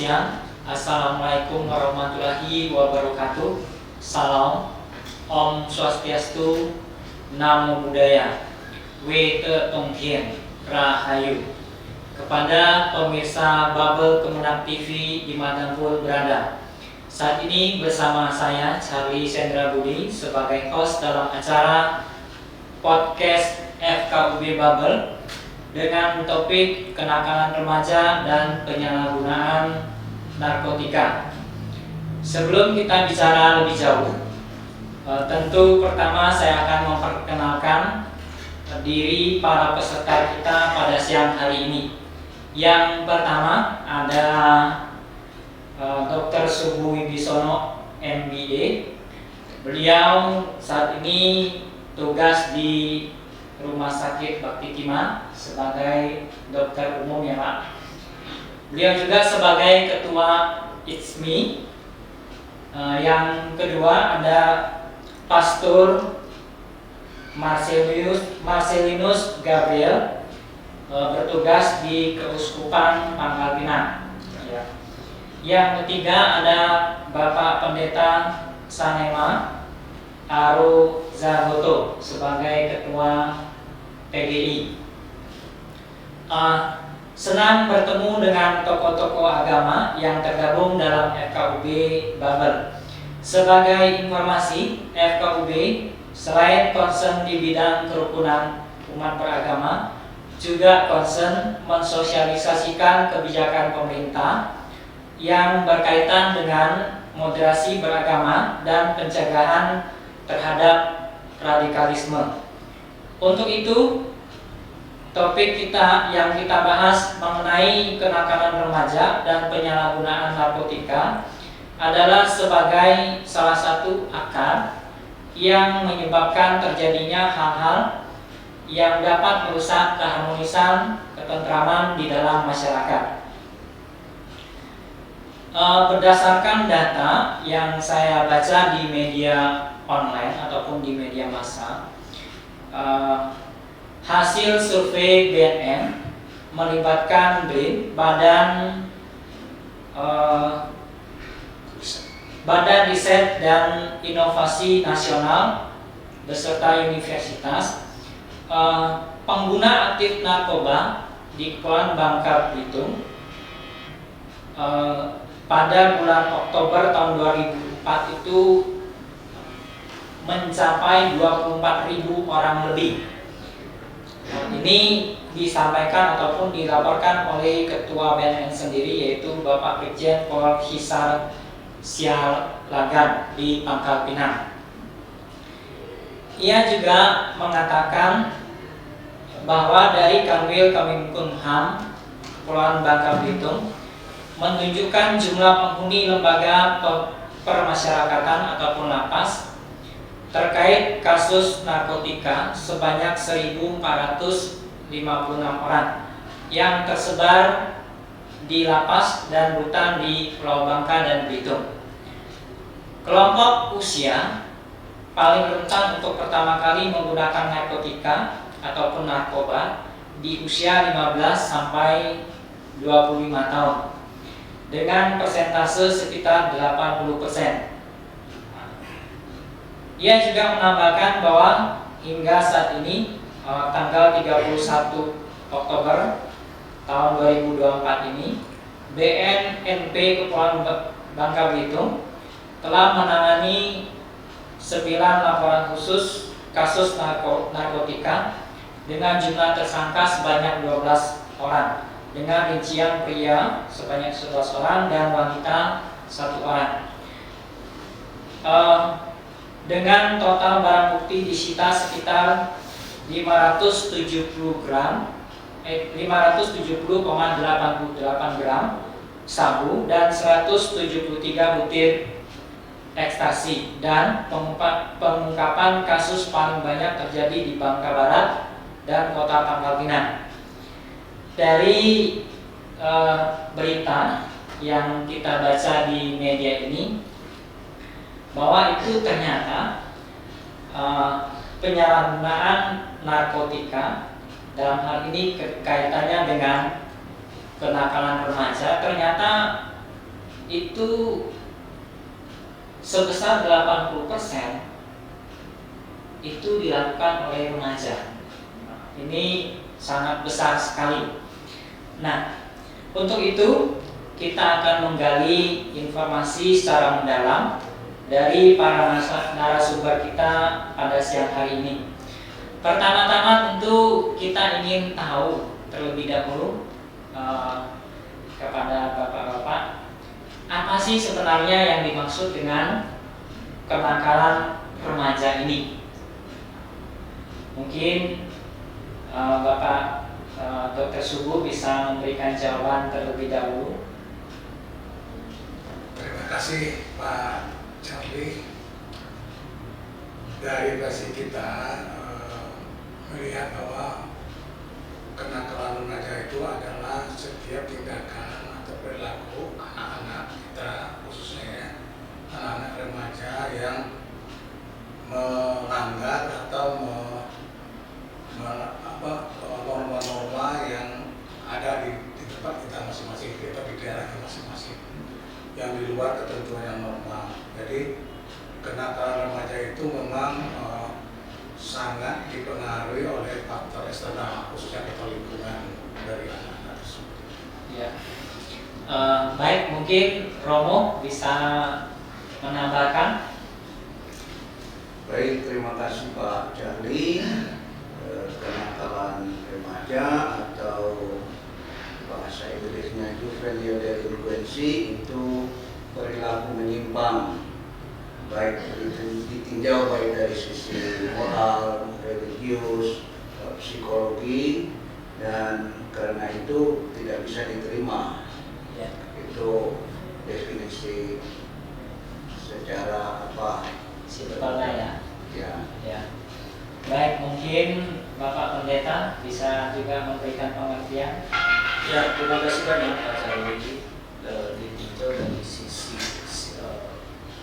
siang. Assalamualaikum warahmatullahi wabarakatuh. Salam, Om Swastiastu, Namo Buddhaya, Wete Tongkien, Rahayu. Kepada pemirsa Bubble Kemenang TV dimanapun berada, saat ini bersama saya Charlie Sendra Budi sebagai host dalam acara podcast FKUB Bubble dengan topik kenakalan remaja dan penyalahgunaan narkotika. Sebelum kita bicara lebih jauh, tentu pertama saya akan memperkenalkan diri para peserta kita pada siang hari ini. Yang pertama ada Dr. Subu Wibisono MBA. Beliau saat ini tugas di Rumah Sakit Bakti Timah sebagai dokter umum ya Pak. Beliau juga sebagai ketua ITSMI. Yang kedua ada Pastor Marcelinus Gabriel, bertugas di Keuskupan Pangkal Pinang. Yang ketiga ada Bapak Pendeta Sanema Aru Zagoto sebagai ketua PGI. Senang bertemu dengan tokoh-tokoh agama yang tergabung dalam FKUB Bubble. Sebagai informasi, FKUB selain concern di bidang kerukunan umat beragama, juga concern mensosialisasikan kebijakan pemerintah yang berkaitan dengan moderasi beragama dan pencegahan terhadap radikalisme. Untuk itu, topik yang kita bahas mengenai kenakalan remaja dan penyalahgunaan narkotika adalah sebagai salah satu akar yang menyebabkan terjadinya hal-hal yang dapat merusak keharmonisan ketentraman di dalam masyarakat. Berdasarkan data yang saya baca di media online ataupun di media massa, hasil survei BNN melibatkan BRIN, Badan Riset dan Inovasi Nasional beserta universitas. Pengguna aktif narkoba di Kepulauan Bangka Belitung pada bulan Oktober tahun 2004 itu mencapai 24.000 orang lebih. Ini disampaikan ataupun dilaporkan oleh Ketua BNN sendiri, yaitu Bapak Brigjen Pol Hisar Sialagan di Pangkal Pinang. Ia juga mengatakan bahwa dari Kanwil Kemenkumham Kepulauan Bangka Belitung menunjukkan jumlah penghuni lembaga permasyarakatan ataupun lapas terkait kasus narkotika sebanyak 1.456 orang yang tersebar di lapas dan rutan di Pulau Bangka dan Belitung. Kelompok usia paling rentan untuk pertama kali menggunakan narkotika ataupun narkoba di usia 15 sampai 25 tahun dengan persentase sekitar 80%. Ia juga menambahkan bahwa hingga saat ini tanggal 31 Oktober tahun 2024 ini BNNP Kepulauan Bangka Belitung telah menangani 9 laporan khusus kasus narkotika dengan jumlah tersangka sebanyak 12 orang, dengan rincian pria sebanyak 11 orang dan wanita 1 orang. Dengan total barang bukti disita sekitar 570,88 gram sabu dan 173 butir ekstasi, dan pengungkapan kasus paling banyak terjadi di Bangka Barat dan Kota Pangkal Pinang. Dari berita yang kita baca di media ini, bahwa itu ternyata penyalahgunaan narkotika dalam hal ini kaitannya dengan kenakalan remaja ternyata itu sebesar 80% itu dilakukan oleh remaja. Ini sangat besar sekali. Nah, untuk itu kita akan menggali informasi secara mendalam dari para narasumber kita pada siang hari ini. Pertama-tama tentu kita ingin tahu terlebih dahulu kepada bapak-bapak, apa sih sebenarnya yang dimaksud dengan kenakalan remaja ini? Mungkin Bapak Dr. Subuh bisa memberikan jawaban terlebih dahulu. Terima kasih Pak Charlie. Dari versi kita melihat bahwa kenakalan remaja itu adalah setiap tindakan atau perilaku anak-anak kita, khususnya ya, anak-anak remaja yang melanggar atau norma-norma yang ada di tempat kita masing-masing, atau di daerah kita masing-masing, yang di luar ketentuan yang normal. Jadi kenakalan remaja itu memang sangat dipengaruhi oleh faktor eksternal, khususnya faktor lingkungan dari anak-anak tersebut. Ya. Baik, mungkin Romo bisa menambahkan. Baik, terima kasih Pak Charlie. Kenakalan remaja atau bahasa Inggrisnya juvenile delinquency itu perilaku menyimpang, baik itu ditinjau baik dari sisi moral, religius, psikologi, dan karena itu tidak bisa diterima. Ya. Itu definisi secara apa? Simpelnya ya. Ya. Ya. Baik, mungkin Bapak Pendeta bisa juga memberikan pengertian. Ya, terima kasih banyak Pak Charlie. Ditinjau dari sisi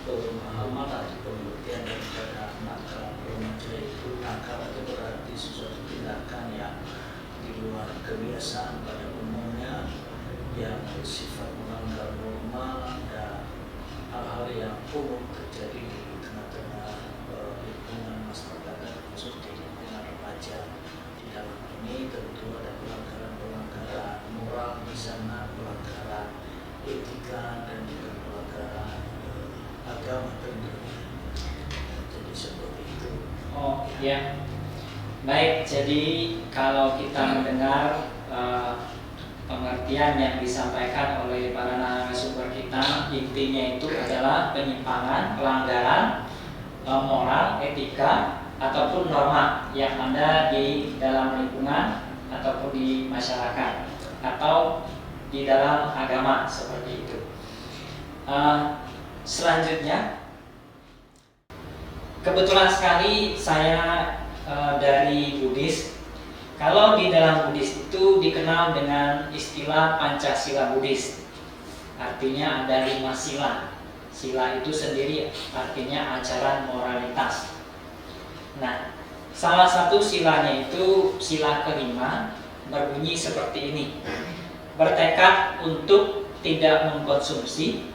pemahaman atau pengertian daripada nakal remaja itu, nakal itu berarti sesuatu tindakan yang di luar kebiasaan pada umumnya, yang bersifat melanggar norma dan hal-hal yang umum terjadi di tengah-tengah lingkungan masyarakat dan khususnya di lingkungan remaja. Di dalam ini tentu ada pelanggaran moral di sana, pelanggaran etika, dan juga pelanggaran agama tentunya. Jadi seperti itu. Oh ya. Baik, jadi kalau kita mendengar pengertian yang disampaikan oleh para narasumber kita, intinya itu adalah penyimpangan, pelanggaran moral, etika, ataupun norma yang ada di dalam lingkungan ataupun di masyarakat atau di dalam agama, seperti itu. Selanjutnya, kebetulan sekali saya dari Buddhis. Kalau di dalam Buddhis itu dikenal dengan istilah Pancasila Buddhis. Artinya ada 5 sila. Sila itu sendiri artinya ajaran moralitas. Nah, salah satu silanya itu sila kelima, berbunyi seperti ini: bertekad untuk tidak mengkonsumsi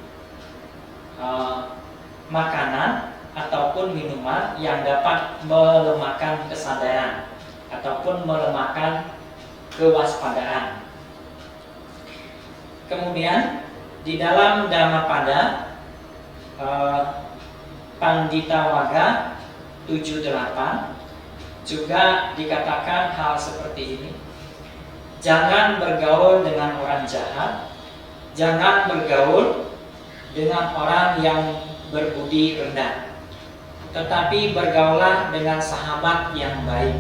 makanan ataupun minuman yang dapat melemahkan kesadaran ataupun melemahkan kewaspadaan. Kemudian di dalam Dhammapada Pandita Waga 78 juga dikatakan hal seperti ini: jangan bergaul dengan orang jahat, jangan bergaul dengan orang yang berbudi rendah, tetapi bergaulah dengan sahabat yang baik,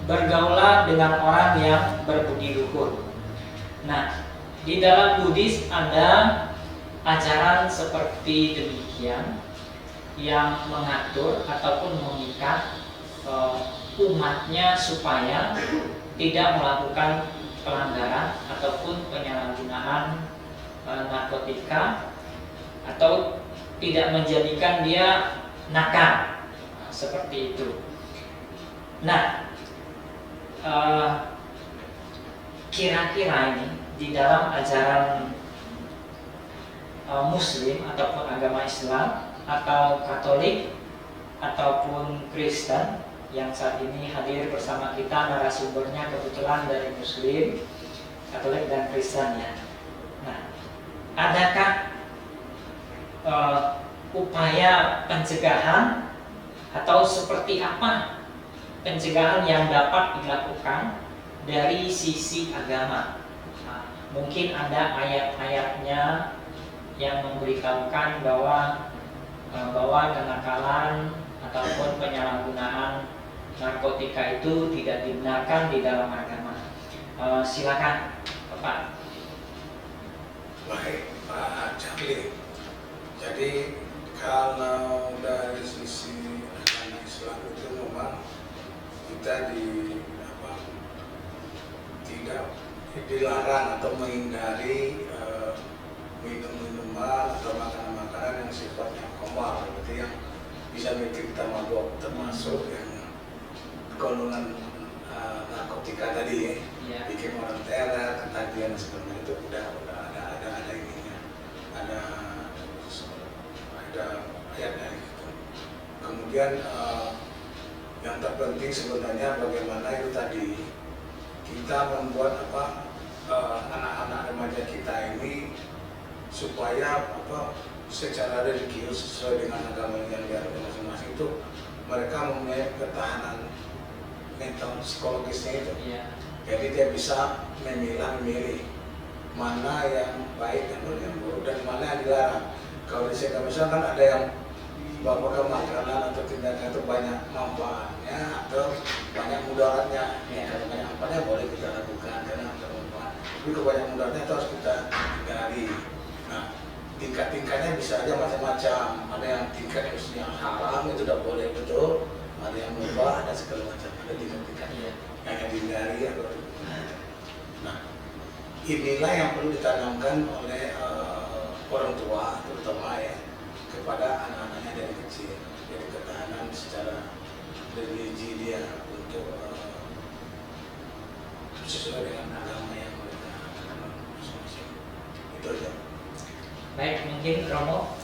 bergaulah dengan orang yang berbudi luhur. Nah, di dalam Buddhis ada ajaran seperti demikian yang mengatur ataupun mengikat umatnya supaya tidak melakukan pelanggaran ataupun penyalahgunaan narkotika atau tidak menjadikan dia nakal, seperti itu. Nah, kira-kira ini di dalam ajaran Muslim ataupun agama Islam atau Katolik ataupun Kristen yang saat ini hadir bersama kita, narasumbernya kebetulan dari Muslim, Katolik dan Kristen ya. Nah, adakah upaya pencegahan atau seperti apa pencegahan yang dapat dilakukan dari sisi agama? Nah, mungkin ada ayat-ayatnya yang memberitahukan bahwa kenakalan ataupun penyalahgunaan narkotika itu tidak dibenarkan di dalam agama. Silakan Pak. Baik, Pak Jafri. Jadi kalau dari sisi agama Islam itu memang kita tidak dilarang atau menghindari minum-minuman atau makanan-makanan yang sifatnya khamar, berarti yang bisa bikin kita mabuk, termasuk yang golongan narkotika tadi ya, bikin orang teler, ketagihan segala itu udah ada ininya, ada ayatnya gitu. Kemudian yang terpenting sebenarnya bagaimana itu tadi kita membuat anak-anak remaja kita ini supaya secara religius sesuai dengan agama yang diarahkan masing-masing itu mereka mempunyai ketahanan mental psikologisnya itu. Jadi dia bisa memilih mana yang baik dan yang buruk dan mana yang dilarang. Kalau di sini misalkan ada yang bapak makanan atau tindakan itu banyak manfaatnya atau banyak mudaratnya. Kalau banyak manfaatnya boleh kita lakukan karena ada manfaat. Tapi kalau banyak mudaratnya itu harus kita hindari. Nah, tingkat-tingkatnya bisa aja macam-macam. Ada yang tingkat yang haram itu tidak boleh betul. Ada yang mubah, ada segala macam. Ada tingkat-tingkatnya yang dihindari atau. Nah, inilah yang perlu ditanamkan oleh orang tua terutama ya kepada anak-anaknya dari kecil. Jadi ketahanan secara religi dia untuk sesuai dengan agama yang mereka masing-masing. Itu aja. Baik, mungkin Romo.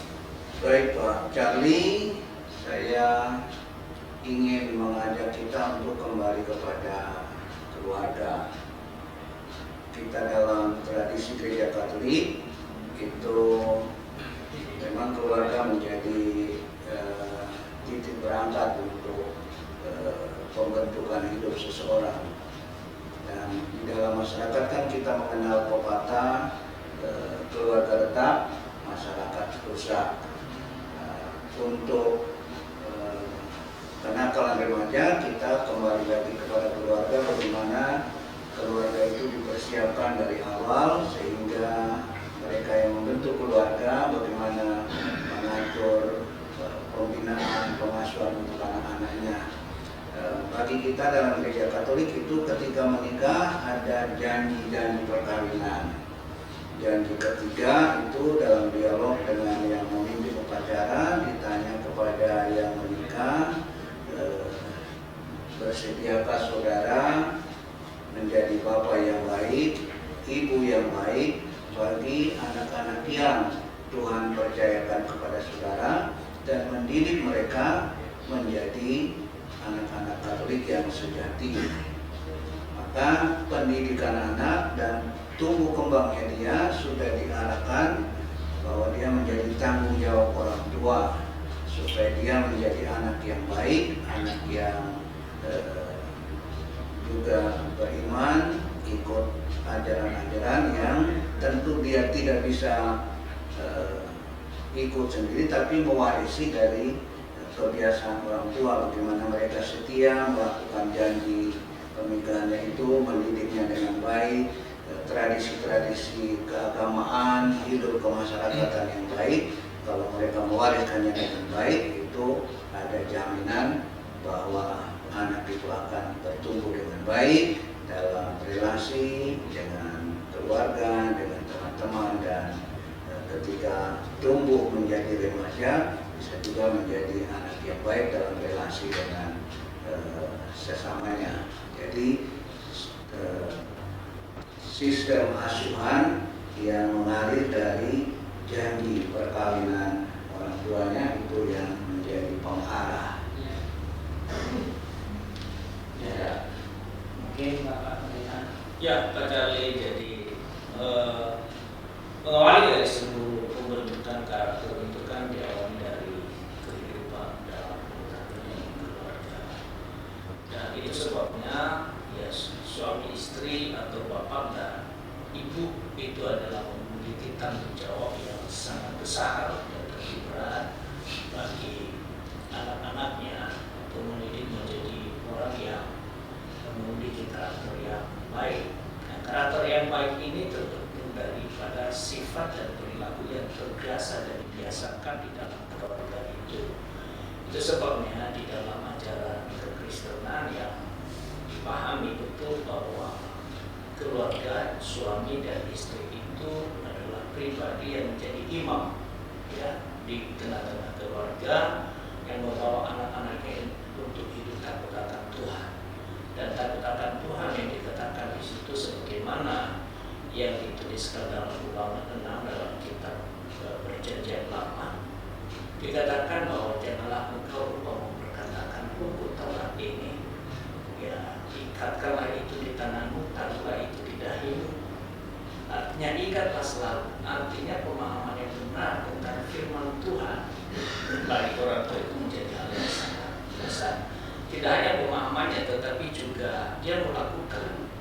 Baik Pak Charlie, saya ingin mengajak kita untuk kembali kepada keluarga. Kita dalam tradisi gereja Katolik itu memang keluarga menjadi titik berangkat untuk pembentukan hidup seseorang. Dan di dalam masyarakat kan kita mengenal pepatah keluarga retak, masyarakat rusak. Untuk kenakalan remaja kita kembali lagi kepada keluarga, bagaimana keluarga itu dipersiapkan dari awal sehingga mereka yang membentuk keluarga bagaimana mengatur pembinaan, pengasuhan untuk anak-anaknya. Bagi kita dalam gereja Katolik itu ketika menikah ada janji-janji perkawinan. Janji ketiga itu dalam dialog dengan yang memimpin upacara, ditanya kepada yang menikah, bersediakah saudara menjadi bapak yang baik, ibu yang baik bagi anak-anak yang Tuhan percayakan kepada saudara dan mendidik mereka menjadi anak-anak Katolik yang sejati. Maka pendidikan anak dan tumbuh kembangnya dia sudah diarahkan bahwa dia menjadi tanggung jawab orang tua supaya dia menjadi anak yang baik, anak yang juga beriman, ikut ajaran-ajaran yang tentu dia tidak bisa ikut sendiri tapi mewarisi dari kebiasaan orang tua, bagaimana mereka setia melakukan janji pernikahannya itu, mendidiknya dengan baik, tradisi-tradisi keagamaan, hidup kemasyarakatan yang baik. Kalau mereka mewariskannya dengan baik, itu ada jaminan bahwa anak itu akan bertumbuh dengan baik dalam relasi dengan keluarga, dengan teman-teman, dan ketika tumbuh menjadi remaja bisa juga menjadi anak yang baik dalam relasi dengan sesamanya. Jadi sistem asuhan yang mengalir dari janji perkawinan orang tuanya itu yang menjadi pengarah. Ya, mungkin Bapak Pendeta. Ya, kali jadi mengawali dari seluruh pembentukan karakter itu kan diawali dari kehidupan dalam rumah keluarga. Dan itu sebabnya ya suami istri atau bapak dan ibu itu adalah memiliki tanggung jawab yang sangat besar dan lebih berat bagi anak-anaknya untuk mendidik menjadi orang yang memiliki karakter yang baik. Nah, karakter yang baik ini terbentuk daripada sifat dan perilaku yang terbiasa dan dibiasakan di dalam keluarga itu. Itu sebabnya di dalam ajaran kekristenan yang dipahami betul bahwa keluarga suami dan istri itu adalah pribadi yang menjadi imam ya di tengah-tengah keluarga yang membawa anak-anaknya untuk hidup takut akan Tuhan. Dan takut akan Tuhan yang dikatakan di situ sebagaimana yang dituliskan dalam Ulangan 6 dalam kitab Perjanjian Lama, dikatakan bahwa janganlah engkau lupa memperkatakan buku Taurat ini, ya ikatkanlah itu di tanganmu, taruhlah itu di dahimu. Artinya ikatlah selalu, artinya pemahaman yang benar tentang firman Tuhan bagi orang tua itu menjadi hal yang sangat besar. Tidak hanya pemahamannya tetapi juga dia melakukan,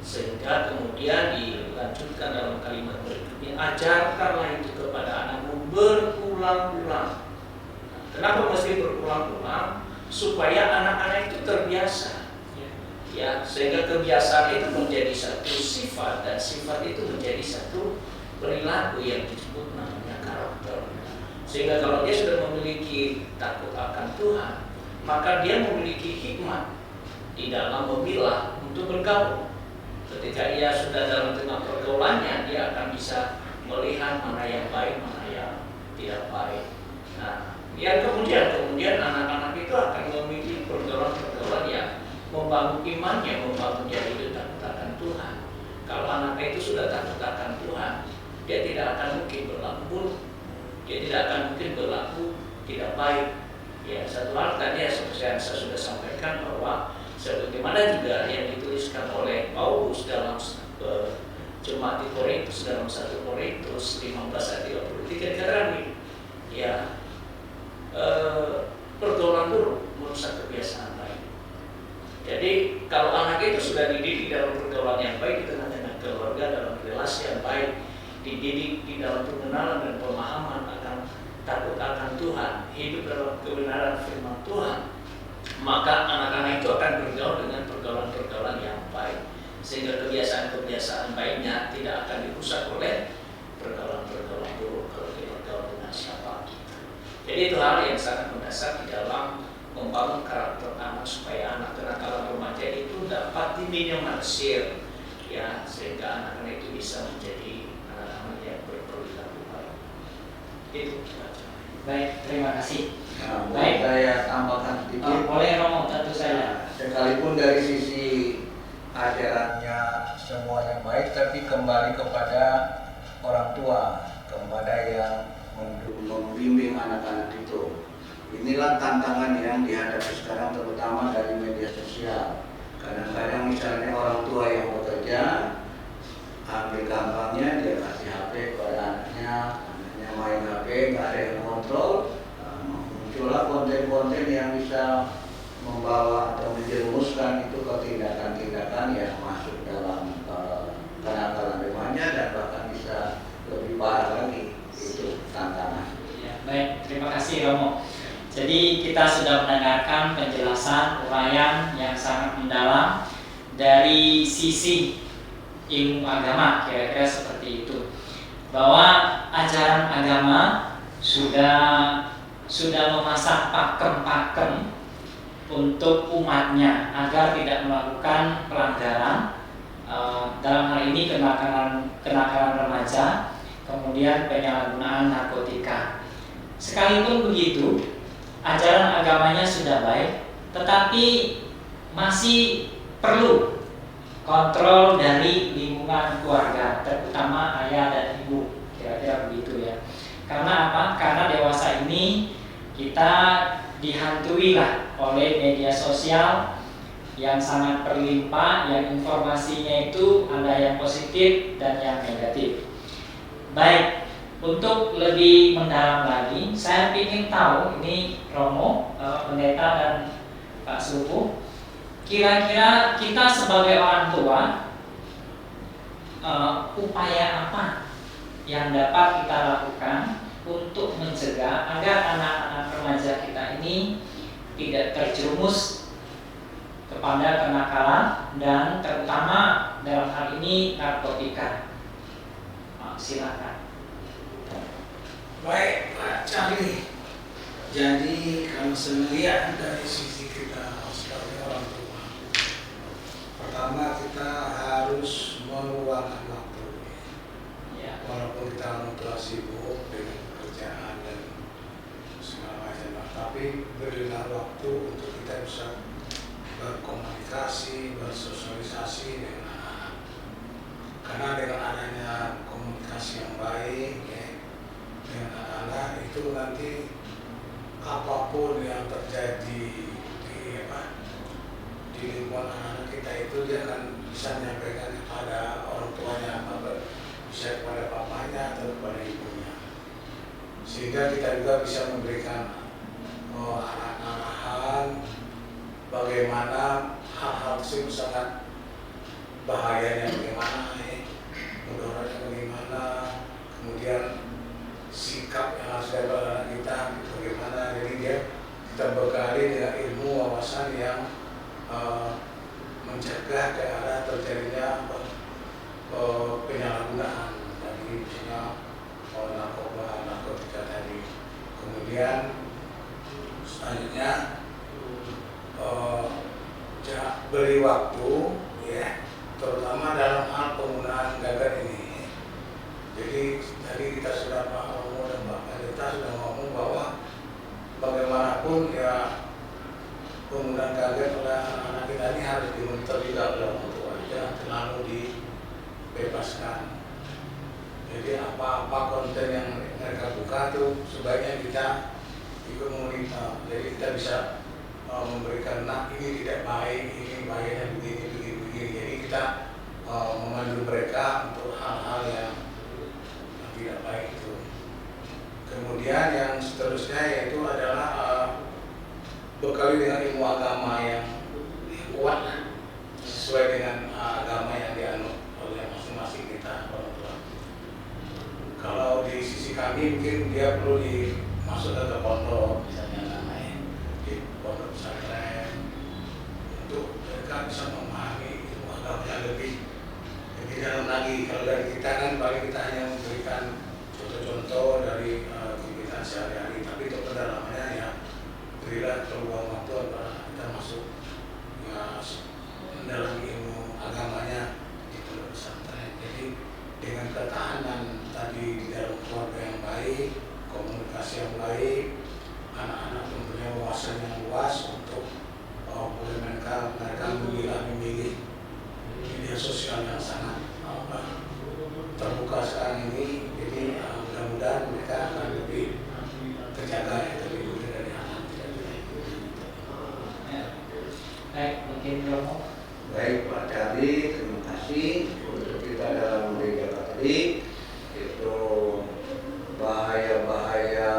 sehingga kemudian dilanjutkan dalam kalimat berikutnya, ajarkanlah itu kepada anakmu berulang-ulang. Kenapa mesti berulang-ulang? Supaya anak-anak itu terbiasa ya, sehingga kebiasaan itu menjadi satu sifat dan sifat itu menjadi satu perilaku yang disebut namanya karakter. Sehingga kalau dia sudah memiliki takut akan Tuhan, maka dia memiliki hikmat di dalam memilah untuk bergaul. Ketika ia sudah dalam tengah pergaulannya, dia akan bisa melihat mana yang baik, mana yang tidak baik. Nah, yang kemudian anak-anak itu akan memiliki pergaulan-pergaulan yang membangun imannya, membangun dia hidup takut akan Tuhan. Kalau anak itu sudah takut akan Tuhan, dia tidak akan mungkin berlaku buruk, dia tidak akan mungkin berlaku tidak baik. Ya, satu hal tadi yang saya sudah sampaikan bahwa sebagaimana juga yang dituliskan oleh Paulus dalam jemaat di Korintus dalam 1 Korintus 15 ayat 33 dikatakan ya pergaulan buruk merusak kebiasaan baik. Jadi kalau anak itu sudah dididik dalam pergaulan yang baik di tengah-tengah keluarga, dalam relasi yang baik, dididik di dalam pengenalan dan pemahaman akan takut akan Tuhan, hidup dalam kebenaran firman Tuhan, maka anak-anak itu akan bergaul dengan pergaulan-pergaulan yang baik, sehingga kebiasaan-kebiasaan baiknya tidak akan dirusak oleh pergaulan-pergaulan buruk kalau dia bergaul dengan siapa kita. Jadi itu hal yang sangat mendasar di dalam membangun karakter anak supaya anak kenakalan remaja itu dapat diminimalisir ya, sehingga anak-anak itu bisa menjadi anak-anak yang berperilaku baik. Itu. Baik, terima kasih. Nah, Baik. saya tambahkan sedikit. Boleh Romo, tentu saja. Sekalipun dari sisi ajarannya semua yang baik, tapi kembali kepada orang tua, kepada yang membimbing anak-anak itu. Inilah tantangan yang dihadapi sekarang, terutama dari media sosial. Kadang-kadang misalnya orang tua yang bekerja, ambil gampangnya dia kasih HP kepada anaknya main HP, nggak ada yang kontrol. Muncullah konten-konten yang bisa membawa atau menjerumuskan itu ke tindakan-tindakan yang masuk dalam kenakalan remaja dan bahkan bisa lebih parah lagi. Itu tantangan. Ya, baik, terima kasih Romo. Jadi kita sudah mendengarkan penjelasan uraian yang sangat mendalam dari sisi ilmu agama, kira-kira seperti itu. Bahwa ajaran agama sudah memasang pakem-pakem untuk umatnya agar tidak melakukan pelanggaran, dalam hal ini kenakalan remaja, kemudian penyalahgunaan narkotika. Sekalipun begitu, ajaran agamanya sudah baik, tetapi masih perlu kontrol dari lingkungan keluarga, terutama ayah dan ibu, kira-kira begitu ya. Karena apa? Karena dewasa ini kita dihantui lah oleh media sosial yang sangat berlimpah, yang informasinya itu ada yang positif dan yang negatif. Baik, untuk lebih mendalam lagi, saya ingin tahu ini Romo, pendeta dan Pak Suku, kira-kira kita sebagai orang tua upaya apa yang dapat kita lakukan untuk mencegah agar anak-anak remaja kita ini tidak terjerumus kepada kenakalan dan terutama dalam hal ini narkotika. Silakan. Baik, Pak Charlie. Jadi kalau saya lihat dari sisi kita sebagai orang tua, pertama kita harus meluangkan waktu. Ya. Walaupun kita orang tua sibuk dengan pekerjaan dan segala macam, tapi berilah waktu untuk kita bisa berkomunikasi, bersosialisasi dengan anak-anak. Karena dengan adanya komunikasi yang baik ya, dengan anak-anak itu nanti apapun yang terjadi di lingkungan anak-anak kita itu dia akan bisa menyampaikan kepada orang tuanya, bisa kepada papanya atau kepada ibunya, sehingga kita juga bisa memberikan arahan bagaimana hal-hal tersebut sangat bahayanya bagaimana, mudaratnya bagaimana, kemudian sikap yang harus diambil anak kita bagaimana. Jadi kita bekali dengan ilmu wawasan yang mencegah ke arah terjadinya penyalahgunaan dari misalnya narkoba, narkotika tadi. Kemudian selanjutnya beri waktu ya, terutama dalam hal penggunaan gagak ini. Jadi tadi kita sudah Pak Romo dan Pak Pendeta sudah ngomong bahwa bagaimanapun ya penggunaan gadget oleh anak-anak kita ini harus dimonitor juga oleh orang tua, jangan terlalu dibebaskan. Jadi apa-apa konten yang mereka buka tuh sebaiknya kita ikut memonitor. Jadi kita bisa memberikan, nah ini tidak baik, ini bahayanya begini. Jadi kita memandu mereka untuk hal-hal yang tidak baik itu. Kemudian yang seterusnya yaitu adalah bekali dengan ilmu agama yang kuat sesuai dengan agama yang dianut oleh masing-masing kita orang tua. Kalau di sisi kami mungkin dia perlu dimasukkan ke pondok, misalnya namanya di pondok pesantren, untuk mereka bisa memahami ilmu agamanya lebih dalam lagi. Kalau dari kita kan paling kita hanya memberikan contoh-contoh dari kegiatan sehari-hari, tapi untuk pendalamannya ya berilah peluang waktu agar kita masuk ya, mendalami ilmu agamanya di pondok pesantren. Jadi dengan ketahanan tadi di dalam keluarga yang baik, komunikasi yang baik, anak-anak mempunyai wawasan yang luas untuk boleh mereka memilih media sosial yang sangat terbuka sekarang ini. Jadi mudah-mudahan mereka akan lebih terjaga ya, terlindungi dari hal-hal tidak baik. Baik, mungkin Romo. Baik Pak Cari, terima kasih untuk kita dalam gereja Katolik. Itu bahaya-bahaya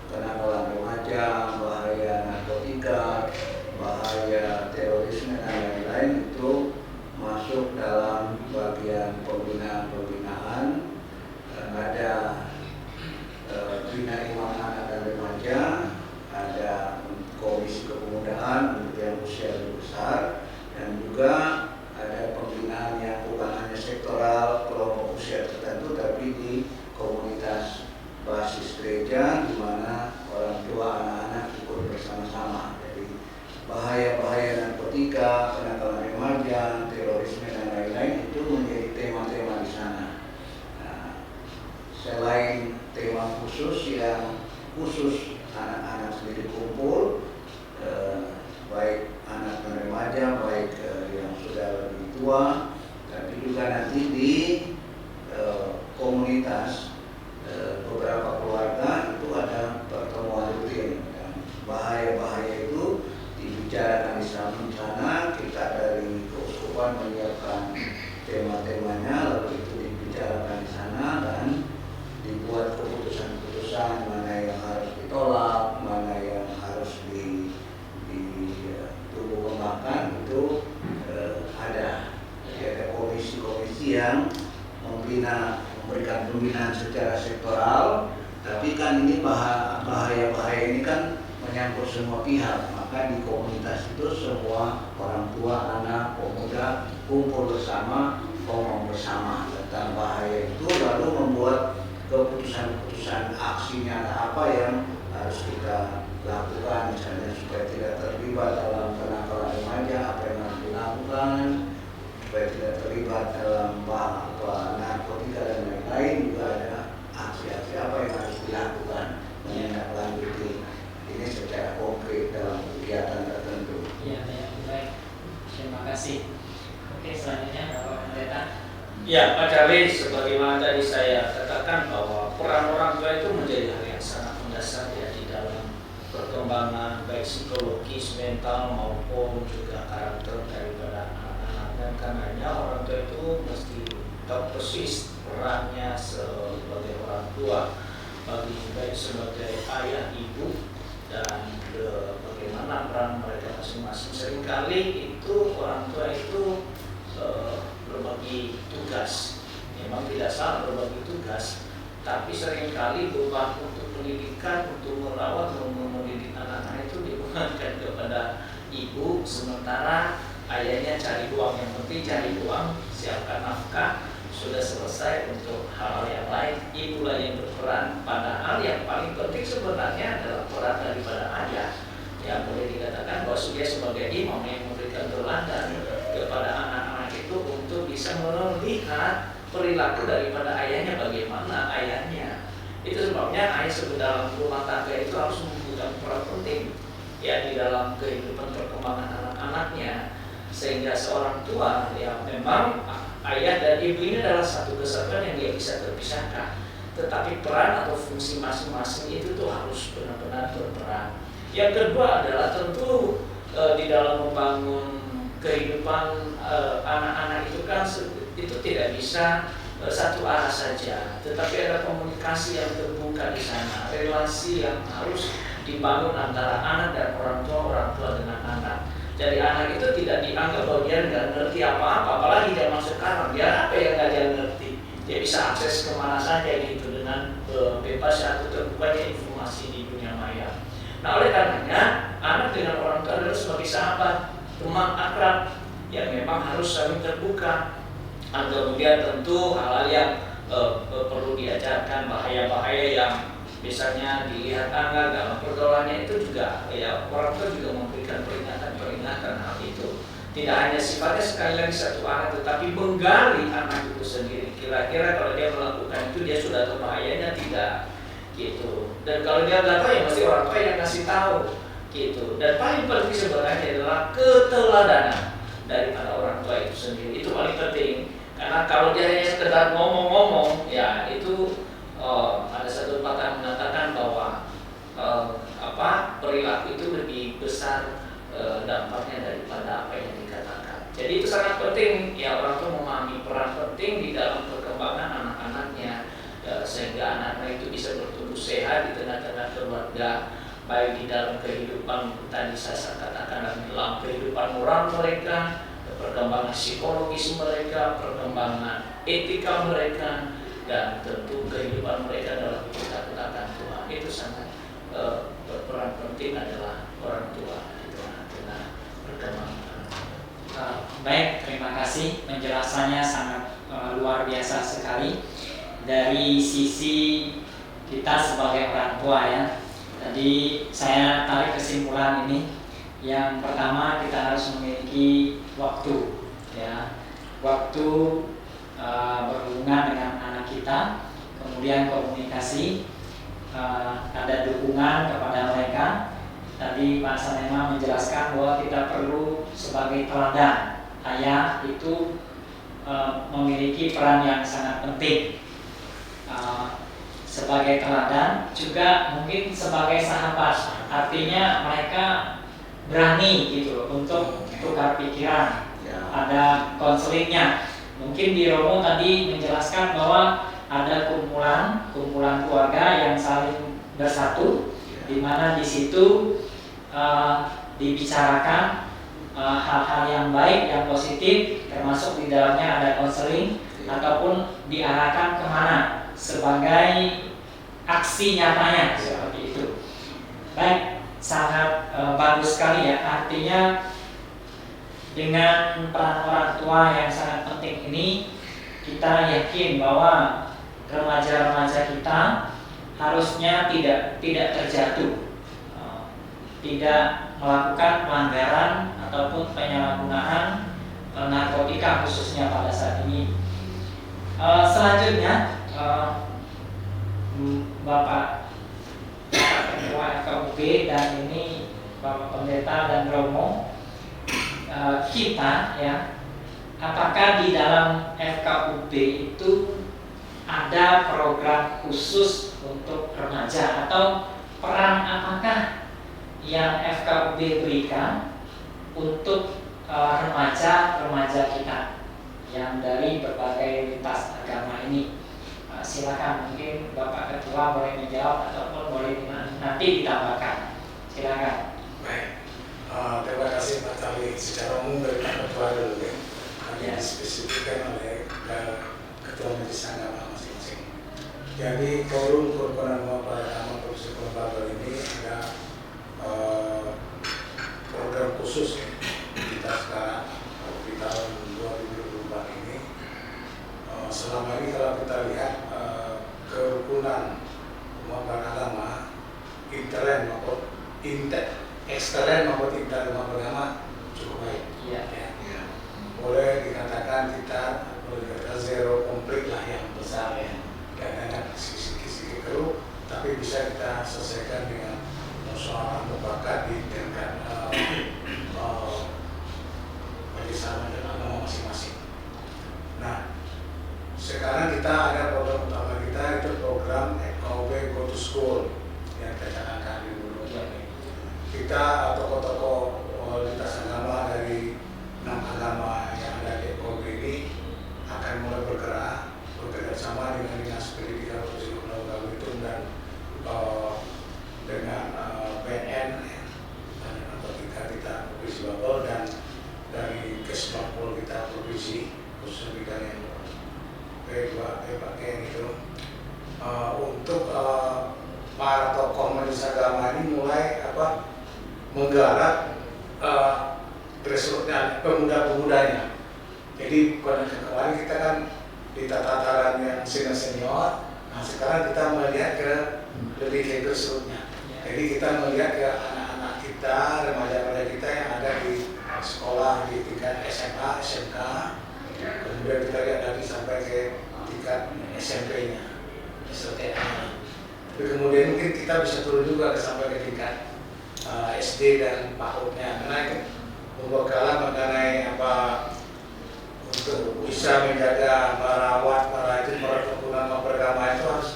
kenakalan remaja, bahaya narkotika, bahaya terorisme dan lain-lain itu masuk dalam bagian pembinaan. Ada bina imam anak dan remaja, ada komisi kepemudaan untuk yang usia lebih besar, dan juga ada pembinaan yang bukan hanya sektoral kelompok usia tertentu, tapi di komunitas basis gereja di mana orang tua anak-anak ikut bersama-sama. Jadi bahaya-bahaya narkotika, kenakalan remaja, terorisme dan lain-lain itu menjadi tema-tema di sana. Nah, selain tema khusus yang khusus anak-anak sendiri kumpul, baik anak dan remaja, baik yang sudah lebih tua, tapi juga nanti di komunitas beberapa keluarga menyangkut semua pihak, maka di komunitas itu semua orang tua, anak, pemuda kumpul bersama, ngomong bersama tentang bahaya itu, lalu membuat keputusan-keputusan aksinya apa yang harus kita lakukan, misalnya supaya tidak terlibat dalam kenakalan remaja, apa yang harus dilakukan supaya tidak terlibat dalam narkotika dan lain-lain. Juga ada aksi-aksi apa yang harus dilakukan menindaklanjuti ini secara konkret dalam kegiatan tertentu. Iya, baik. Terima kasih. Oke, selanjutnya Bapak Pendeta. Ya, Pak Cawi, sebagaimana tadi saya katakan bahwa peran orang tua itu menjadi hal yang sangat mendasar ya di dalam perkembangan baik psikologis, mental maupun juga karakter daripada anak-anak. Dan karenanya orang tua itu mesti tahu persis perannya sebagai orang tua, bagi baik sebagai ayah, ibu, dan bagaimana peran mereka masing-masing. Seringkali itu orang tua itu berbagi tugas. Memang tidak salah berbagi tugas, tapi seringkali beban untuk pendidikan, untuk merawat, mendidik anak-anak itu dibebankan kepada ibu, sementara ayahnya cari uang. Yang penting cari uang, siapkan nafkah, sudah selesai. Untuk hal yang lain ibulah yang berperan. Padahal yang paling penting sebenarnya adalah peran daripada ayah. Yang boleh dikatakan bahwa dia sebagai imam yang memberikan teladan kepada anak-anak itu untuk bisa melihat perilaku daripada ayahnya, bagaimana ayahnya. Itu sebabnya ayah dalam rumah tangga itu harus memegang peran penting ya di dalam kehidupan perkembangan anak-anaknya, sehingga seorang tua ya memang ayah dan ibu ini adalah satu kesatuan yang dia bisa terpisahkan, tetapi peran atau fungsi masing-masing itu tuh harus benar-benar berperan. Yang kedua adalah tentu di dalam membangun kehidupan anak-anak itu kan itu tidak bisa satu arah saja, tetapi ada komunikasi yang terbuka di sana, relasi yang harus dibangun antara anak dan orang tua dengan anak. Jadi anak itu tidak dianggap bahwa dia nggak ngerti apa-apa, apalagi zaman sekarang dia apa yang nggak dia ngerti, dia bisa akses kemana saja gitu dengan bebas atau terbukanya informasi di dunia maya. Nah, oleh karenanya anak dengan orang tua adalah sebagai sahabat, teman akrab yang memang harus saling terbuka. Dan kemudian tentu hal-hal yang perlu diajarkan, bahaya-bahaya yang misalnya dilihat anak dalam pergaulannya itu juga ya orang tua juga memberikan peringatan hal itu. Tidak hanya sifatnya sekali lagi satu anak, tetapi menggali anak itu sendiri. Kira-kira kalau dia melakukan itu dia sudah tahu bahayanya tidak gitu. Dan kalau dia nggak tahu ya mesti orang tua yang kasih tahu gitu. Dan paling penting sebenarnya adalah keteladanan daripada orang tua itu sendiri. Itu paling penting. Karena kalau dia hanya sekedar ngomong-ngomong, ya itu ada satu patah mengatakan bahwa perilaku itu lebih besar dampaknya daripada apa yang dikatakan. Jadi itu sangat penting ya orang tua memahami peran penting di dalam perkembangan anak-anaknya, sehingga anak-anak itu bisa bertumbuh sehat di tengah-tengah keluarga, baik di dalam kehidupan tadi saya katakan dalam kehidupan moral mereka, perkembangan psikologis mereka, perkembangan etika mereka, dan tentu kehidupan mereka dalam ketaatan Tuhan. Itu sangat berperan penting adalah orang tua di tengah-tengah perkembangan. Baik, terima kasih penjelasannya sangat luar biasa sekali dari sisi kita sebagai orang tua ya. Tadi saya tarik kesimpulan ini. Yang pertama kita harus memiliki waktu ya, waktu berhubungan dengan anak kita, kemudian komunikasi, ada dukungan kepada mereka. Tadi Pak Sanema menjelaskan bahwa kita perlu sebagai teladan. Ayah itu memiliki peran yang sangat penting sebagai teladan, juga mungkin sebagai sahabat. Artinya mereka berani gitu untuk tukar pikiran, ada konselingnya. Mungkin di Romo tadi menjelaskan bahwa ada kumpulan keluarga yang saling bersatu, di mana di situ dibicarakan hal-hal yang baik, yang positif, termasuk di dalamnya ada konseling ataupun diarahkan kemana sebagai aksi nyatanya seperti itu. Baik, sangat bagus sekali ya. Artinya dengan peran orang tua yang sangat penting ini, kita yakin bahwa remaja-remaja kita harusnya tidak terjatuh, tidak melakukan pelanggaran ataupun penyalahgunaan narkotika khususnya pada saat ini. Selanjutnya Bapak Ketua FKUB dan ini Bapak Pendeta dan Romo, kita ya, apakah di dalam FKUB itu ada program khusus untuk remaja atau peran apakah yang FKUB berikan untuk remaja-remaja kita yang dari berbagai lintas agama ini? Silakan, mungkin Bapak Ketua boleh menjawab ataupun boleh nanti ditambahkan. Silakan. Baik, terima kasih Pak Tali. Secara umum dari Pak Ketua dulu ya, nanti dispesifikkan oleh Ketua Majelis Agama masing-masing. Jadi forum kerukunan umat beragama Provinsi Kulonprogo ini ada program khusus kita sekarang di tahun 2024 ini. Selama ini kalau kita lihat kerukunan umat beragama intern maupun ekstern maupun intern umat beragama cukup baik. Iya. Ya. Boleh dikatakan kita zero konflik lah yang besar ya. Dan ada kisi-kisi keruh, tapi bisa kita selesaikan dengan musyawarah mufakat di tingkat majelis agama masing-masing. Nah, sekarang kita ada program utama kita, itu program FKUB Go to School yang kita canangkan di dulu. Kita tokoh-tokoh lintas agama dari 6 agama yang ada di FKUB ini akan mulai bergerak sama dengan Dinas Pendidikan Provinsi Kulonprogo itu dan dengan BNN atau kita Provinsi Bogor dan dari Kesbangpol kita Provinsi khusus bidang yang pakai itu untuk para tokoh majelis agama ini mulai menggarap grassroots-nya, pemuda-pemudanya. Jadi pada kemarin kita kan di tataran yang senior, nah sekarang kita melihat lebih ke grassroots-nya. Jadi kita melihat ke anak-anak kita, remaja-remaja kita yang ada di sekolah di tingkat SMA, SMK, kemudian kita lihat lagi sampai ke tingkat SMP-nya, SLTA. Tapi kemudian mungkin kita bisa turun juga sampai ke tingkat SD dan PAUD-nya, karena itu membekal mengenai untuk bisa menjaga, merawat, kerukunan beragama itu harus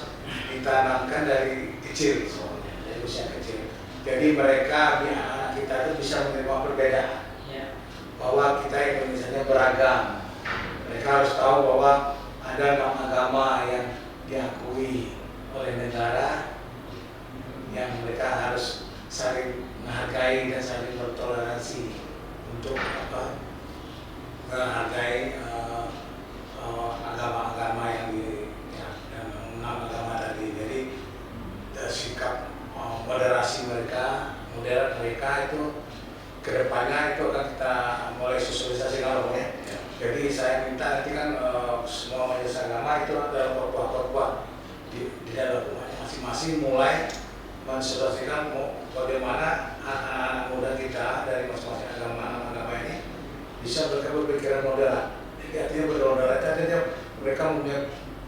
ditanamkan dari kecil, dari usia kecil. Jadi mereka, anak kita itu bisa menerima perbedaan, bahwa kita Indonesia beragam. Mereka harus tahu bahwa ada 6 agama yang diakui oleh negara, yang mereka harus saling menghargai dan saling bertoleransi untuk menghargai agama-agama yang 6 agama tadi. Jadi sikap moderasi mereka, modern mereka itu kedepannya itu akan kita mulai sosialisasikan ya. Jadi saya minta nanti kan semua majelis agama itu ada khotbah di dalam rumahnya masing-masing mulai mensosialisasikan bagaimana anak-anak muda kita dari masing-masing agama ini bisa berpikiran moderat. Jadi artinya bermoderat, artinya mereka punya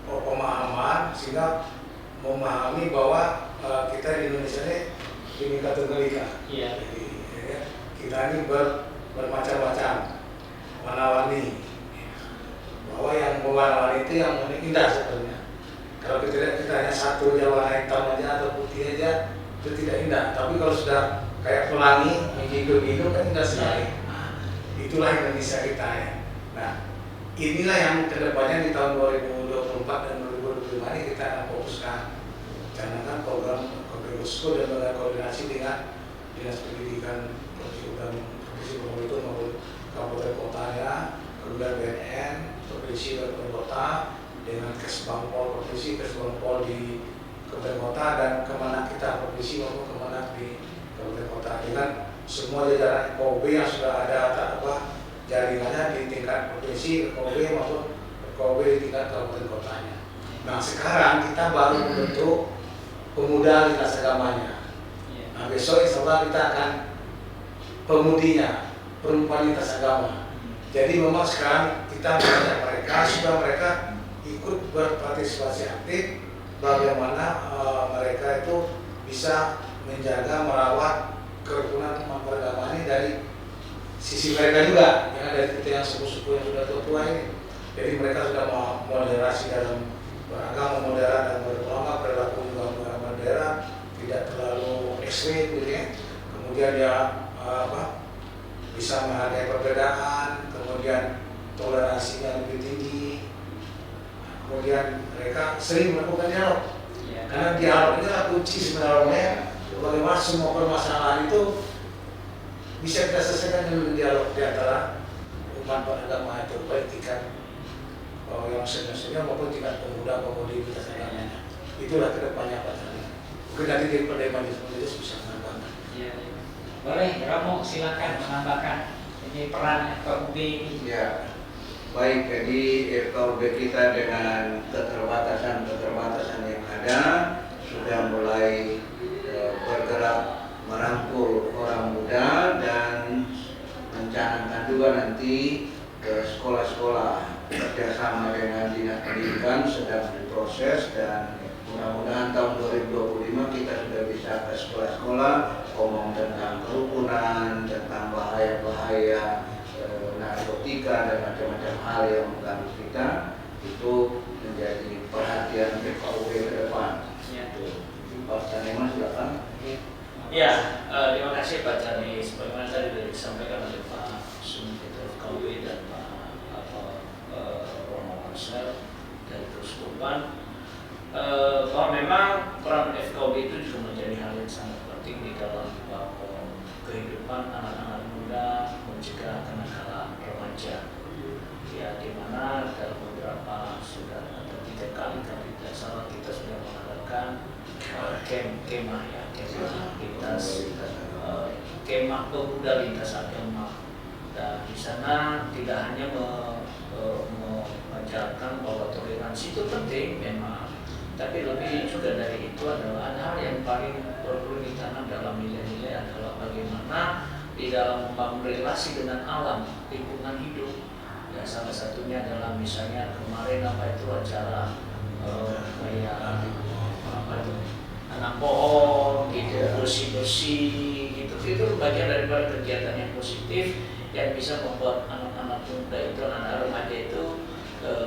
pemahaman sehingga memahami bahwa kita di Indonesia ini Bhinneka Tunggal Ika. Iya. Jadi kita ini bermacam-macam, warna-warni. Bahwa yang berwarna-warni itu yang indah sebenarnya. Kalau kita hanya satu aja warna hitam aja atau putih aja itu tidak indah. Tapi kalau sudah kayak pelangi, hijau-hijau kan indah sekali. Nah, itulah Indonesia kita ya. Nah, inilah yang kedepannya di tahun 2024 dan 2025 ini kita akan fokuskan. Canangkan program School dan berkoordinasi dengan Dinas Pendidikan Provinsi Kulonprogo maupun kabupaten kotanya, kemudian BNN Provinsi dan kabupaten kota dengan Kesbangpol Provinsi, Kesbangpol di kabupaten kota dan Kemenak kita provinsi maupun Kemenak di kabupaten kota dengan semua jajaran FKUB yang sudah ada jaringannya di tingkat provinsi FKUB maupun FKUB di tingkat kabupaten kotanya. Nah sekarang kita baru membentuk pemuda lintas agamanya. Nah besok insya Allah kita akan pemudinya, perempuan lintas agama. Jadi memang sekarang kita mengajak mereka supaya mereka ikut berpartisipasi aktif bagaimana mereka itu bisa menjaga merawat kerukunan umat beragama ini dari sisi mereka juga, yang dari kita yang sepuh-sepuh yang sudah tua ini. Jadi mereka sudah moderasi dalam beragama, moderat dan berulama, perilaku juga moderat, tidak terlalu ekstrim gitu ya. Kemudian ya bisa menghargai perbedaan, kemudian toleransinya lebih tinggi. Kemudian mereka sering melakukan dialog, karena dialog ini adalah kunci sebenarnya bagaimana semua permasalahan itu bisa kita selesaikan dengan dialog di antara umat beragama itu, baik tingkat yang senior maupun tingkat pemuda-pemudi lintas agamanya. Itulah kedepannya Pak Tani. Mungkin nanti di majelis bisa menambahkan. Boleh, Romo silakan menambahkan ini peran FKUB ini. Ya, baik. Jadi FKUB kita dengan keterbatasan yang ada sudah mulai bergerak merangkul orang muda dan mencanangkan juga nanti ke sekolah-sekolah kerjasama dengan dinas pendidikan sedang diproses dan mudah-mudahan tahun 2025 kita sudah bisa ke sekolah-sekolah ngomong tentang kerukunan, tentang bahaya-bahaya narkotika dan macam-macam hal yang mengganggu kita. Itu menjadi perhatian FKUB ke depan. Pak Caniman silakan. Ya, terima kasih Pak Cani. Sebagaimana tadi sudah disampaikan oleh Pak Sumit FKUB dan Pak Romo Marcel dari Teruskupan, bahwa memang peran FKUB itu juga menjadi hal yang sangat penting di dalam kehidupan anak-anak muda, mencegah kenakalan remaja. Ya, di mana dalam beberapa sudah ada 3 kali kalau tidak salah kita sudah mengadakan kemah pemuda lintas agama. Dan di sana tidak hanya mengajarkan bahwa toleransi itu penting memang, tapi lebih juga dari itu adalah hal yang paling perlu ditanam dalam nilai-nilai adalah bagaimana di dalam membangun relasi dengan alam, lingkungan hidup. Ya, salah satunya adalah misalnya kemarin acara kayak anak pohon gitu, bersih-bersih gitu. Itu bagian daripada kegiatan yang positif yang bisa membuat anak-anak muda itu, anak remaja itu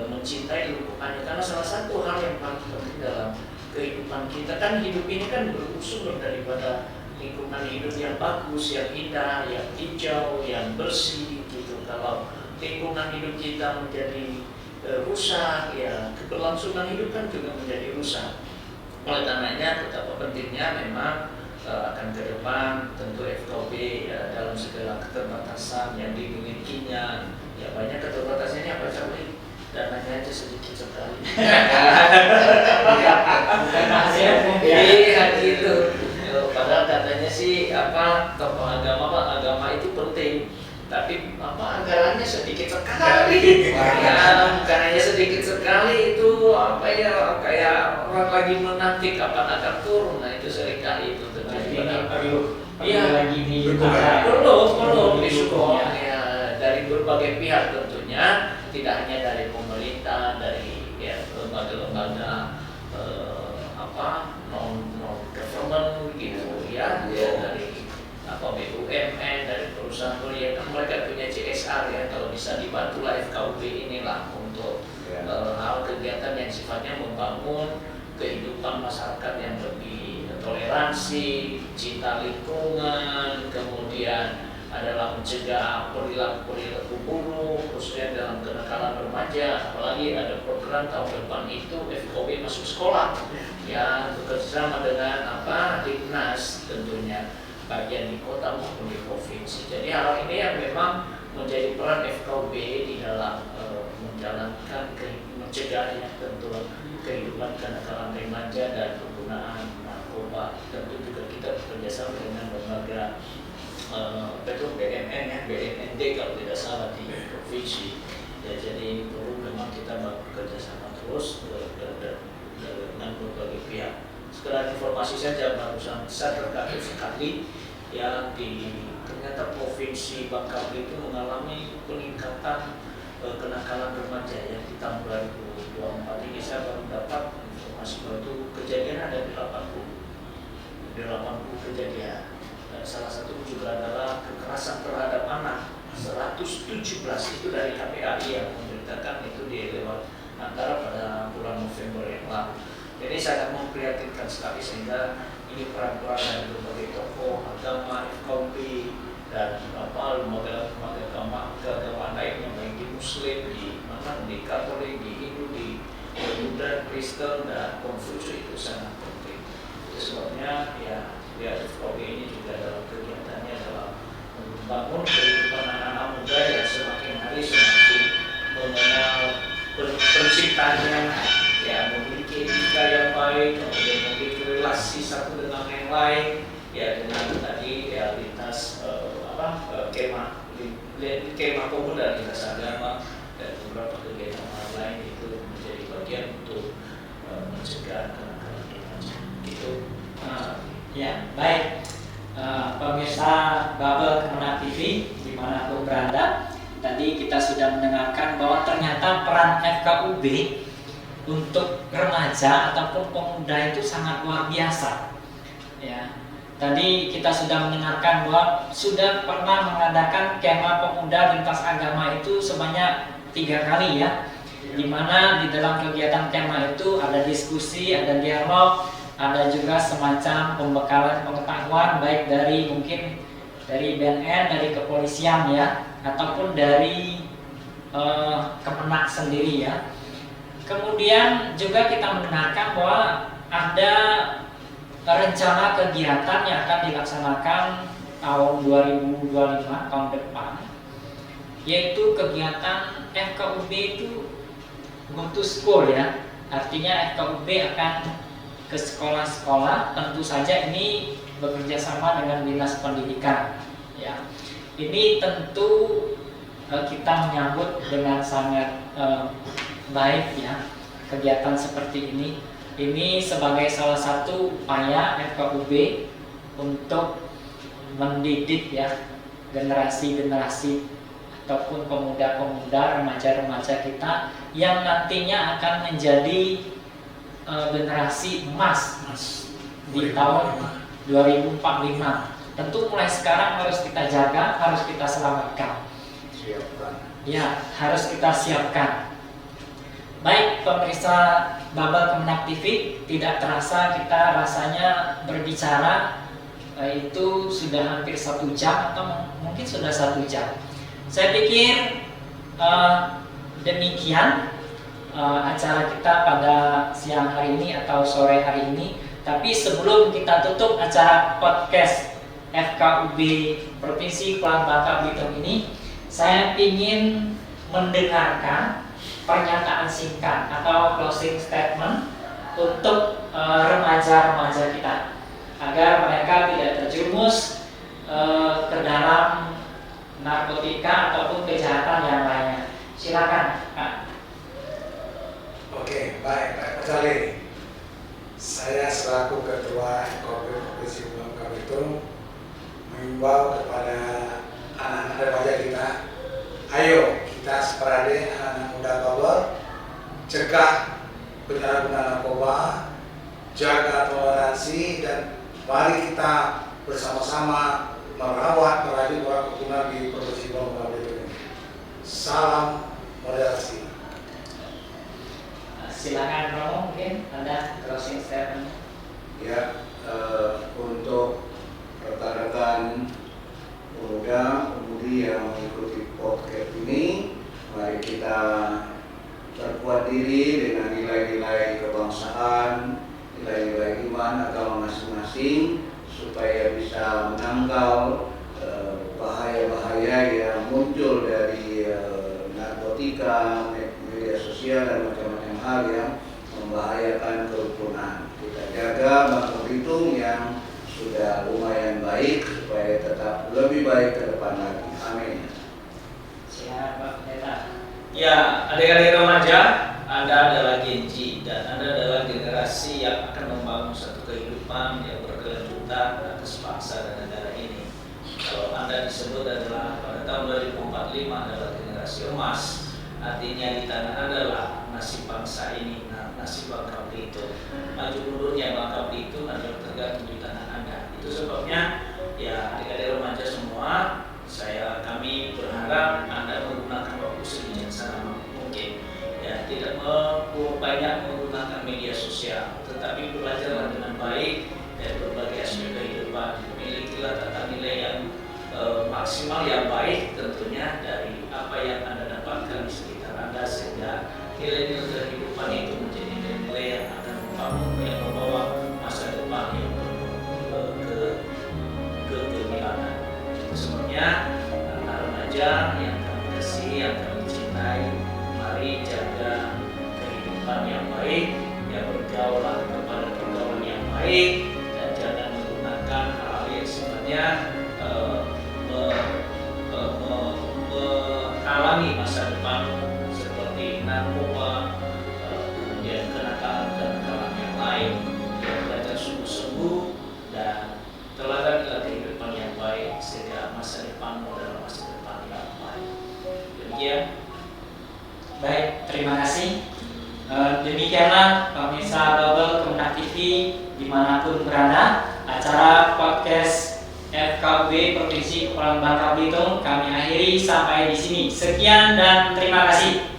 mencintai lingkungannya. Karena salah satu hal yang paling penting dalam kehidupan kita kan, hidup ini kan bersumber daripada lingkungan hidup yang bagus, yang indah, yang hijau, yang bersih gitu. Kalau lingkungan hidup kita menjadi rusak, ya keberlangsungan hidup kan juga menjadi rusak. Oleh karenanya betapa pentingnya memang akan ke depan tentu FKUB dalam segala keterbatasan yang dimilikinya. Ya banyak keterbatasannya Pak Charlie, dananya aja sedikit sekali. Iya gitu. Padahal katanya sih tokoh agama itu penting, tapi anggarannya sedikit sekali. Anggarannya sedikit sekali itu kayak orang lagi menanti kapan akan turun. Nah itu seringkali itu terjadi. Iya, lagi di perlu disupport ya dari berbagai pihak tentunya, tidak hanya dari pemerintah, dari lembaga-lembaga non government gitu ya, dari BUMN, dari perusahaan proyek, kan mereka punya CSR ya, kalau bisa dibantulah FKUB inilah untuk hal kegiatan yang sifatnya membangun kehidupan masyarakat yang lebih toleransi, cinta lingkungan, kemudian adalah mencegah perilaku buruk khususnya dalam kenakalan remaja. Apalagi ada program tahun depan itu FKUB masuk sekolah ya, bekerjasama dengan Dinas tentunya, bagian di kota maupun di provinsi. Jadi hal ini yang memang menjadi peran FKUB di dalam menjalankan mencegahnya tentu kehidupan kenakalan remaja dan penggunaan narkotika narkoba. Tentu juga kita bekerjasama dengan lembaga BNN ya, BNND kalau tidak salah di provinsi. Ya, jadi perlu memang kita bekerja sama terus dengan berbagai pihak. Sekedar informasi saja, barusan saya terkait sekali ya, ternyata provinsi Bangka Belitung mengalami peningkatan kenakalan remaja ya di tahun 2024 ini. Saya baru dapat informasi bahwa itu kejadian ada di 80 kejadian. Dan salah satu juga adalah kekerasan terhadap anak 117 itu dari KPAI yang memberitakan itu lewat antara pada bulan November yang lalu. Jadi sangat memprihatinkan sekali, sehingga ini peran-peran dari berbagai tokoh agama, FKUP dan lembaga keagamaan lainnya, baik di Muslim, di Katolik, di Hindu, di Buddha, Kristen dan Konfusius, itu sangat penting. Itu sebabnya ya FKUP ini juga dalam kegiatannya adalah membangun kehidupan anak-anak muda yang semakin hari semakin mengenal prinsipnya, ya memiliki etika yang baik, kemudian memiliki relasi satu dengan yang lain, ya dengan tadi ya lintas kemah pemuda, lintas agama dan beberapa kegiatan lain itu menjadi bagian untuk mencegah kenakalan remaja. Gitu. Ya, baik. Pemirsa Bubble Kemenang TV dimanapun berada, tadi kita sudah mendengarkan bahwa ternyata peran FKUB untuk remaja ataupun pemuda itu sangat luar biasa. Ya, tadi kita sudah mendengarkan bahwa sudah pernah mengadakan kemah pemuda lintas agama itu sebanyak 3 kali ya, di mana di dalam kegiatan kemah itu ada diskusi, ada dialog, ada juga semacam pembekalan pengetahuan baik dari mungkin dari BNN, dari kepolisian ya, ataupun dari Kemenak sendiri ya. Kemudian juga kita mendengarkan bahwa ada rencana kegiatan yang akan dilaksanakan tahun 2025, tahun depan, yaitu kegiatan FKUB itu go to school ya. Artinya FKUB akan ke sekolah-sekolah, tentu saja ini bekerja sama dengan Dinas Pendidikan ya. Ini tentu kita menyambut dengan sangat baik ya kegiatan seperti ini. Ini sebagai salah satu upaya FKUB untuk mendidik ya generasi-generasi ataupun pemuda-pemuda, remaja-remaja kita yang nantinya akan menjadi generasi emas di tahun 2045. Tentu mulai sekarang harus kita jaga, harus kita selamatkan. Ya, harus kita siapkan. Baik pemirsa Bubble Kemenang TV, tidak terasa kita rasanya berbicara itu sudah hampir 1 jam atau mungkin sudah 1 jam. Saya pikir demikian acara kita pada siang hari ini atau sore hari ini. Tapi sebelum kita tutup acara podcast FKUB Provinsi Kepulauan Bangka Belitung ini, saya ingin mendengarkan pernyataan singkat atau closing statement untuk remaja-remaja kita agar mereka tidak terjerumus ke dalam narkotika ataupun kejahatan yang lainnya. Silakan, Pak. Oke, baik Pak Kocali. Saya selaku Ketua FKUB Provinsi Kepulauan Bangka Belitung mengimbau kepada anak-anak remaja kita, ayo kita seperade anak-anak muda Bubble, cegah penyalahgunaan narkoba, jaga toleransi, dan mari kita bersama-sama merawat merajut orang keturunan di Provinsi Kepulauan Bangka Belitung ini. Salam moderasi. Silakan Romo, mungkin ada closing statement. Ya, untuk rekan-rekan pemuda-pemudi yang mengikuti podcast ini, mari kita perkuat diri dengan nilai-nilai kebangsaan, nilai-nilai iman agama masing-masing, supaya bisa menangkal bahaya-bahaya yang muncul dari narkotika, media sosial dan macam-macam hal yang membahayakan kerukunan. kita jaga Bangka Belitung yang sudah lumayan baik supaya tetap lebih baik ke depan lagi. Amin. Siap, Pak Pendeta. Ya, adik-adik remaja, Anda adalah genji dan Anda adalah generasi yang akan membangun satu kehidupan yang berkelanjutan atas bangsa dan negara ini. Kalau Anda disebut adalah pada tahun 2045 adalah generasi emas, artinya di tangan Anda lah nasib bangsa ini, nasib Bangka Belitung. Maju mundurnya Bangka Belitung adalah tergantung di tangan Anda. Itu sebabnya ya adik-adik remaja semua, kami berharap Anda menggunakan waktu sebijaksana mungkin. Ya, tidak banyak menggunakan media sosial, tetapi belajarlah dengan baik dari berbagai aspek kehidupan. Milikilah tata nilai yang maksimal yang baik tentunya dari apa yang Anda dapatkan di sekitar Anda, sehingga nilai-nilai kehidupan itu menjadi nilai yang akan membawa masa depan yang kegemilangan. Sebabnya anak remaja yang kami kasih, yang kami cintai, mari jaga kehidupan yang baik, ya bergaulah kepada pergaulan yang baik, dan jangan menggunakan hal-hal yang sifatnya menghalangi masa depan seperti narkoba, kemudian kenakalan yang lain. Ya, belajar sungguh-sungguh dan teladanilah kehidupan yang baik, sehingga masa depanmu adalah masa depan yang baik. Demikian. Baik, terima kasih. Demikianlah pemirsa Babel Kemenak TV dimanapun berada, acara podcast FKUB Provinsi Kepulauan Bangka Belitung kami akhiri sampai di sini. Sekian dan terima kasih.